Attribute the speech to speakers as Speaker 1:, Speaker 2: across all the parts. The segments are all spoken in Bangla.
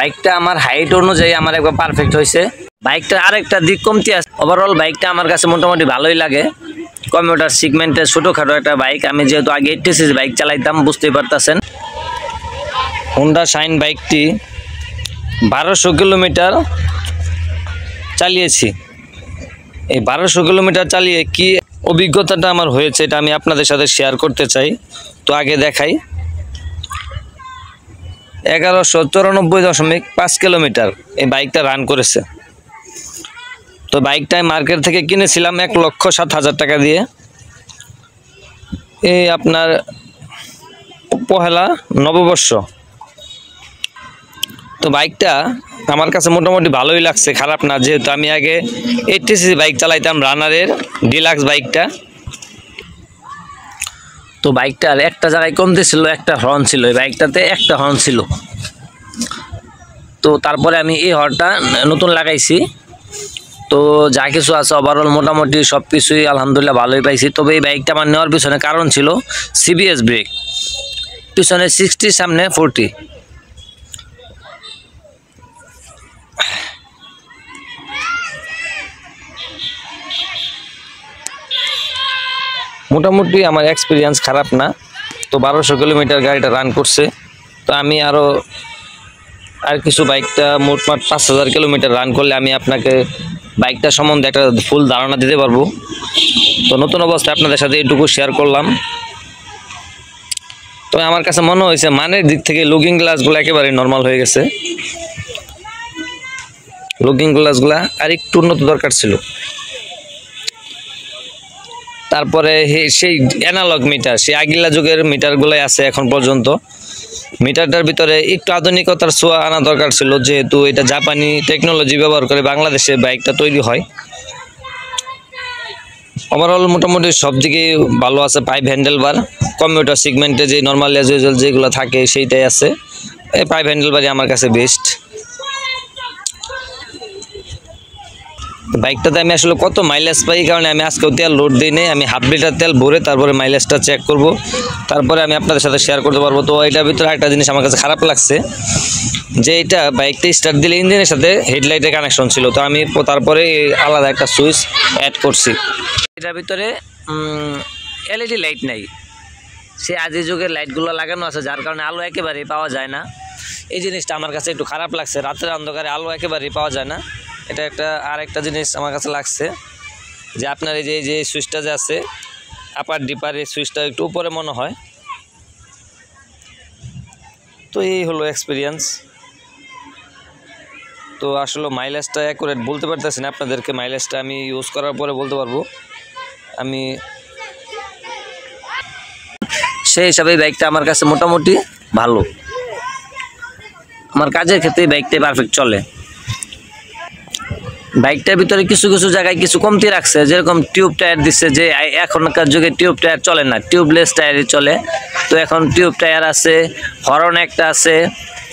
Speaker 1: বাইকটা আমার হাইট অনুযায়ী আমার একবার পারফেক্ট হয়েছে। বাইকটার আরেকটা দিক কমতি আছে, ওভারঅল বাইকটা আমার কাছে মোটামুটি ভালোই লাগে। কমিউটার সিগমেন্টের ছোটোখাটো একটা বাইক, আমি যেহেতু আগে 80cc বাইক চালাইতাম বুঝতেই পারতেছেন। হোন্ডা শাইন বাইকটি 1200 কিলোমিটার চালিয়েছি। এই 1200 কিলোমিটার চালিয়ে কি অভিজ্ঞতাটা আমার হয়েছে এটা আমি আপনাদের সাথে শেয়ার করতে চাই। তো আগে দেখাই, 1194.5 কিলোমিটার এই বাইকটা রান করেছে। তো বাইকটাই মার্কেট থেকে কিনেছিলাম 1,07,000 টাকা দিয়ে, এই আপনার পহেলা নববর্ষ। তো বাইকটা আমার কাছে মোটামুটি ভালোই লাগছে, খারাপ না, যেহেতু আমি আগে 80cc বাইক চালাইতাম রানারের ডিলাক্স বাইকটা। তো বাইকটার একটা জায়গায় কমতে ছিল, একটা হর্ন ছিল, এই বাইকটাতে একটা হর্ন ছিল। তো তারপরে আমি এই হর্নটা নতুন লাগাইছি। তো যা কিছু আছে ওভারঅল মোটামুটি সব কিছুই আলহামদুলিল্লাহ ভালোই পাইছি। তবে এই বাইকটা আমার নেওয়ার পিছনে কারণ ছিল সিবিএস ব্রেক, পিছনে 60 সামনে 40। মোটামুটি আমার এক্সপিরিয়েন্স খারাপ না। তো 1200 কিলোমিটার গাড়িটা রান করছে। তো আমি আর কিছু বাইকটা মোটমাট 5000 কিলোমিটার রান করলে আমি আপনাকে বাইকটা সম্বন্ধে একটা ফুল ধারণা দিতে পারবো। তো নতুন অবস্থায় আপনাদের সাথে এটুকু শেয়ার করলাম। তো আমার কাছে মনে হয়েছে মানের দিক থেকে লুকিং গ্লাসগুলো একেবারে নর্মাল হয়ে গেছে। লুকিং গ্লাসগুলা আর একটু উন্নত দরকার ছিল। তারপরে সেই অ্যানালগ মিটার, সেই আগিলা যুগের মিটারগুলাই আছে এখন পর্যন্ত। মিটারটার ভিতরে একটু আধুনিকতার ছোঁয়া আনা দরকার ছিল, যেহেতু এটা জাপানি টেকনোলজি ব্যবহার করে বাংলাদেশে বাইকটা তৈরি হয়। ওভারঅল মোটামুটি সব দিকেই ভালো আছে। পাইপ হ্যান্ডেল বার, কমিউটার সিগমেন্টে যে নর্মাল যেগুলো থাকে সেইটাই আছে। এই পাইপ হ্যান্ডেল বারই আমার কাছে বেস্ট। বাইকটাতে আমি আসলে কত মাইলেজ পাই, কারণে আমি আজকেও তেল লোড দিই নেই। আমি হাফ লিটার তেল ভরে তারপরে মাইলেজটা চেক করব, তারপরে আমি আপনাদের সাথে শেয়ার করতে পারবো। তো এটার ভিতরে একটা জিনিস আমার কাছে খারাপ লাগছে, যে এটা বাইকটা স্টার্ট দিলে ইঞ্জিনের সাথে হেডলাইটের কানেকশন ছিল। তো আমি তারপরে আলাদা একটা সুইচ অ্যাড করছি। এটার ভিতরে এলইডি লাইট নাই, সে আদি যুগের লাইটগুলো লাগানো আছে, যার কারণে আলো একেবারেই পাওয়া যায় না। এই জিনিসটা আমার কাছে একটু খারাপ লাগছে, রাতের অন্ধকারে আলো একেবারেই পাওয়া যায় না। এটা আরেকটা জিনিস আমার কাছে লাগছে, যে আপনার এই যে সুইচটা যে আছে আপার ডিপার, এই সুইচটা একটু উপরে মনে হয়। তো এই হলো এক্সপিরিয়েন্স। তো আসলে মাইলেজটা অ্যাকুরেট বলতে পারতেছি না আপনাদেরকে, মাইলেজটা আমি ইউজ করার পরে বলতে পারবো। আমি সেই হিসাবে বাইকটা আমার কাছে মোটামুটি ভালো, আমার কাজের ক্ষেত্রে বাইকটাই পারফেক্ট চলে। বাইকটার ভিতরে কিছু কিছু জায়গায় কিছু কমতি রাখছে, যেরকম টিউব টায়ার দিচ্ছে, যে এখনকার যুগে টিউব টায়ার চলে না, টিউবলেস টায়ারই চলে। তো এখন টিউব টায়ার আছে, হর্ন একটা আছে,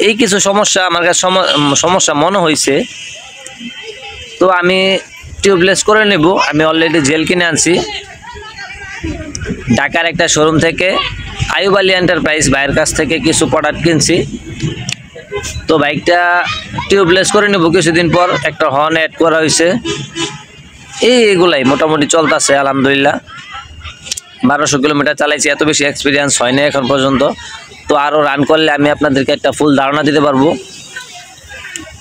Speaker 1: এই কিছু সমস্যা আমার কাছে সমস্যা মনে হয়েছে। তো আমি টিউবলেস করে নেব। আমি অলরেডি জেল কিনে আনছি ঢাকার একটা শোরুম থেকে, আইয়ুব আলী এন্টারপ্রাইজ ভাইয়ের কাছ থেকে কিছু প্রোডাক্ট কিনছি। তো বাইকটা টিউবলেস করে নেব কিছুদিন পর। একটা হর্ন অ্যাড করা হয়েছে, এইগুলাই মোটামুটি চলতেছে আলহামদুলিল্লাহ। 1200 কিলোমিটার চালাইছি, এত বেশি এক্সপিরিয়েন্স হয়নি এখন পর্যন্ত। তো আরও রান করলে আমি আপনাদেরকে একটা ফুল ধারণা দিতে পারবো।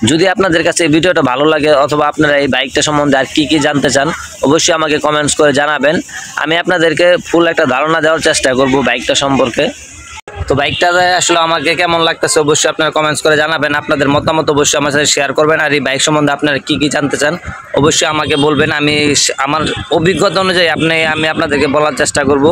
Speaker 1: যদি আপনাদের কাছে এই ভিডিওটা ভালো লাগে, অথবা আপনারা এই বাইকটা সম্বন্ধে আর কি জানতে চান, অবশ্যই আমাকে কমেন্টস করে জানাবেন। আমি আপনাদেরকে ফুল একটা ধারণা দেওয়ার চেষ্টা করব বাইকটা সম্পর্কে। তো বাইকটা আসলে আমাকে কেমন লাগতেছে অবশ্যই আপনারা কমেন্টস করে জানাবেন। আপনাদের মতামত অবশ্যই আমার সাথে শেয়ার করবেন। আর এই বাইক সম্বন্ধে আপনারা কি জানতে চান অবশ্যই আমাকে বলবেন। আমি আমার অভিজ্ঞতা অনুযায়ী আমি আপনাদেরকে বলার চেষ্টা করব।